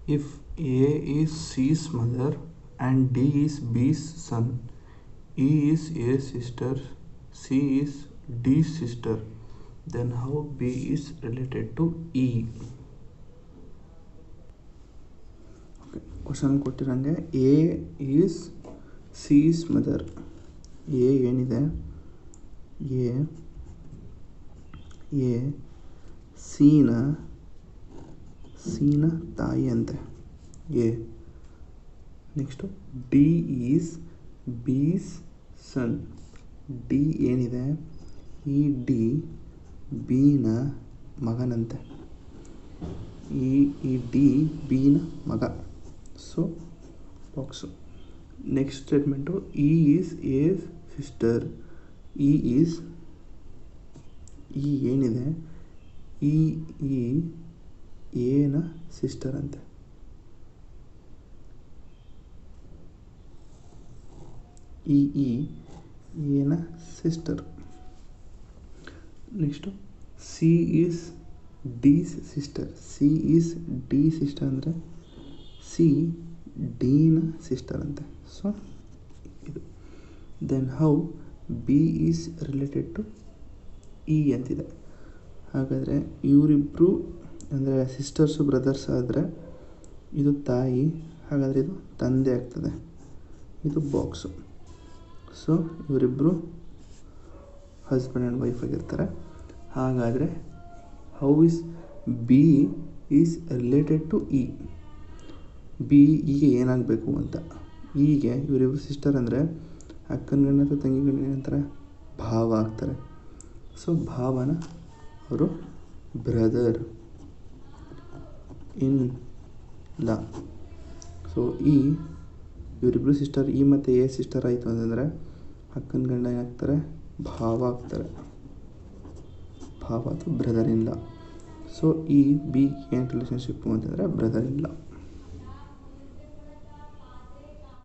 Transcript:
If A is C's mother and D is B's son, E is A's sister, C is D's sister, then how B is related to E? Okay, question ಕೊಟ್ಟಿರಂಗೆ A is C's mother. A ಏನಿದೆ, A ಸಿನ ತಾಯಿ ಅಂತೆ A. Next D is B's son. D ಏನಿದೆ, ಈ D ಬಿನ ಮಗನಂತೆ, ಈ D ಬಿನ ಮಗ. So box. Next statement E is A sister. E ಏನಿದೆ, ಈ ಎನ ಸಿಸ್ಟರ್ ಅಂತೆ. ಈ ಎನ sister. Next C is D's sister. C is D sister ಅಂದರೆ ಸಿ ಡಿನ ಸಿಸ್ಟರ್ ಅಂತೆ. ಸೊ ಇದು. Then how B is related to E ಅಂತಿದೆ. ಹಾಗಾದರೆ ಇವರಿಬ್ಬರು ಅಂದರೆ ಸಿಸ್ಟರ್ಸು ಬ್ರದರ್ಸ್ ಆದರೆ ಇದು ತಾಯಿ, ಹಾಗಾದರೆ ಇದು ತಂದೆ ಆಗ್ತದೆ, ಇದು ಬಾಕ್ಸು. ಸೊ ಇವರಿಬ್ಬರು ಹಸ್ಬೆಂಡ್ ಆ್ಯಂಡ್ ವೈಫ್ ಆಗಿರ್ತಾರೆ. ಹಾಗಾದರೆ how is B is related to E. B ಈಗ ಏನಾಗಬೇಕು ಅಂತ, ಹೀಗೆ ಇವರಿಬ್ಬರು ಸಿಸ್ಟರ್ ಅಂದರೆ ಅಕ್ಕನ ಗಂಡ ಅಥವಾ ತಂಗಿ ಗಂಡ ಏನಂತಾರೆ, ಭಾವ ಆಗ್ತಾರೆ. ಸೊ ಭಾವನ ಅವರು ಬ್ರದರ್ ಇನ್ ಲಾ. ಸೊ ಇವರಿಬ್ಬರು ಸಿಸ್ಟರ್ ಇ ಮತ್ತು ಎ ಸಿಸ್ಟರ್ ಆಯಿತು ಅಂತಂದರೆ ಅಕ್ಕನ ಗಂಡ ಏನಾಗ್ತಾರೆ, ಭಾವ ಆಗ್ತಾರೆ, ಭಾವ ಅಥವಾ ಬ್ರದರ್ ಇನ್ ಲಾ. ಸೊ ಈ ಬಿ ಏನು ರಿಲೇಷನ್ಶಿಪ್ಪು ಅಂತಂದರೆ ಬ್ರದರ್ ಇನ್ ಲಾ.